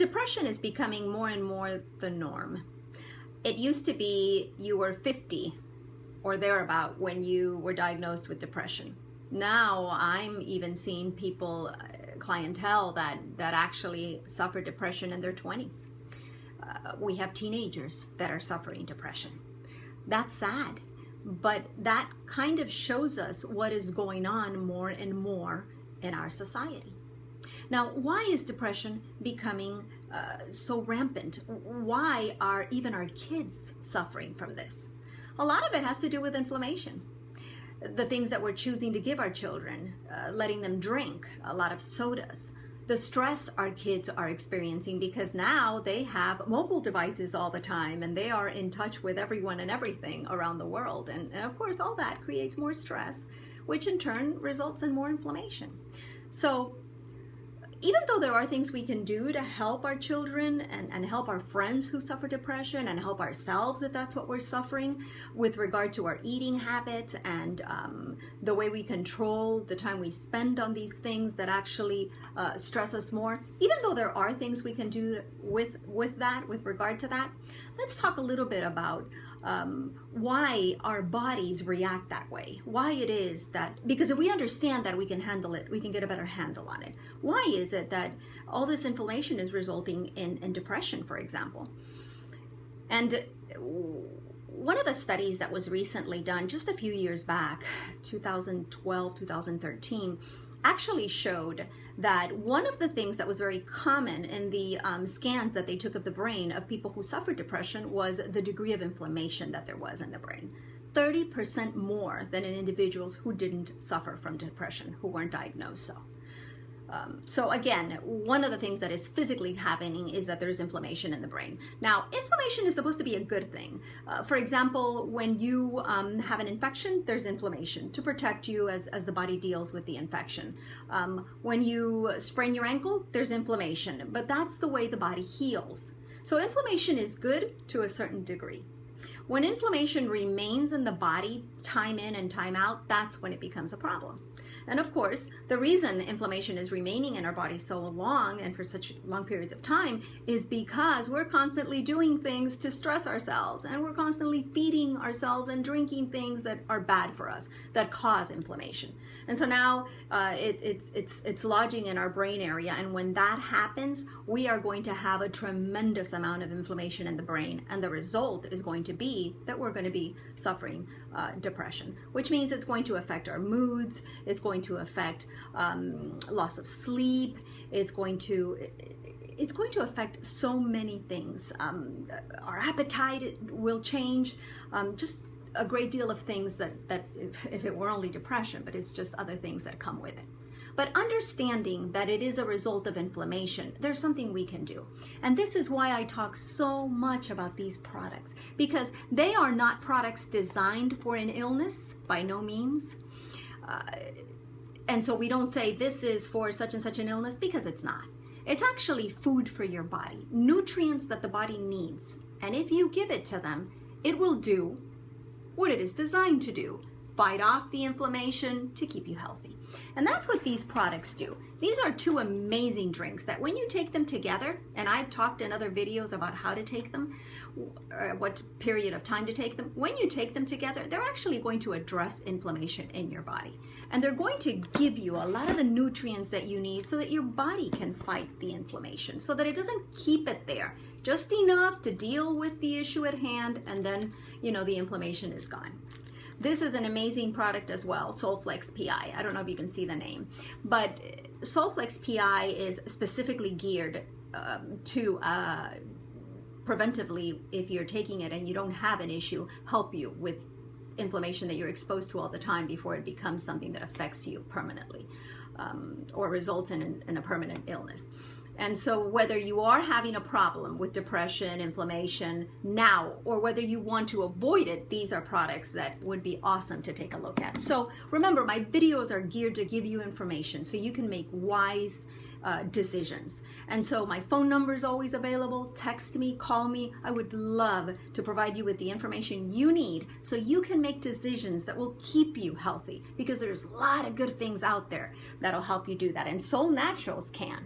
Depression is becoming more and more the norm. It used to be you were 50 or thereabout when you were diagnosed with depression. Now I'm even seeing people, clientele that actually suffer depression in their 20s. We have teenagers that are suffering depression. That's sad, but that kind of shows us what is going on more and more in our society. Now, why is depression becoming so rampant? Why are even our kids suffering from this? A lot of it has to do with inflammation. The things that we're choosing to give our children, letting them drink a lot of sodas, the stress our kids are experiencing because now they have mobile devices all the time and they are in touch with everyone and everything around the world. And of course, all that creates more stress, which in turn results in more inflammation. So even though there are things we can do to help our children and help our friends who suffer depression and help ourselves if that's what we're suffering with regard to our eating habits and the way we control the time we spend on these things that actually stress us more, even though there are things we can do with regard to that, let's talk a little bit about why our bodies react that way. Why it is that, because if we understand that we can handle it, we can get a better handle on it. Why is it that all this inflammation is resulting in depression, for example? And one of the studies that was recently done just a few years back, 2012, 2013, actually showed that one of the things that was very common in the scans that they took of the brain of people who suffered depression was the degree of inflammation that there was in the brain. 30% more than in individuals who didn't suffer from depression, who weren't diagnosed so. So again, one of the things that is physically happening is that there's inflammation in the brain. Now, inflammation is supposed to be a good thing. For example, when you have an infection, there's inflammation to protect you as the body deals with the infection. When you sprain your ankle, there's inflammation, but that's the way the body heals. So inflammation is good to a certain degree. When inflammation remains in the body, time in and time out, that's when it becomes a problem. And of course, the reason inflammation is remaining in our body so long and for such long periods of time is because we're constantly doing things to stress ourselves, and we're constantly feeding ourselves and drinking things that are bad for us, that cause inflammation. And so now it's lodging in our brain area, and when that happens, we are going to have a tremendous amount of inflammation in the brain, and the result is going to be that we're going to be suffering depression, which means it's going to affect our moods, it's going to affect loss of sleep, it's going to affect so many things. Our appetite will change, just a great deal of things that if it were only depression, but it's just other things that come with it. But understanding that it is a result of inflammation, there's something we can do. And this is why I talk so much about these products, because they are not products designed for an illness, by no means. And so we don't say this is for such and such an illness, because it's not. It's actually food for your body, nutrients that the body needs. And if you give it to them, it will do what it is designed to do: fight off the inflammation to keep you healthy. And that's what these products do. These are two amazing drinks that when you take them together, and I've talked in other videos about how to take them, what period of time to take them, when you take them together, they're actually going to address inflammation in your body. And they're going to give you a lot of the nutrients that you need so that your body can fight the inflammation, so that it doesn't keep it there, just enough to deal with the issue at hand, and then, the inflammation is gone. This is an amazing product as well, Solflex PI. I don't know if you can see the name, but Solflex PI is specifically geared to preventively, if you're taking it and you don't have an issue, help you with inflammation that you're exposed to all the time before it becomes something that affects you permanently or results in a permanent illness. And so whether you are having a problem with depression, inflammation now, or whether you want to avoid it, these are products that would be awesome to take a look at. So remember, my videos are geared to give you information so you can make wise decisions. And so my phone number is always available. Text me, call me. I would love to provide you with the information you need so you can make decisions that will keep you healthy, because there's a lot of good things out there that'll help you do that. And Soul Naturals can.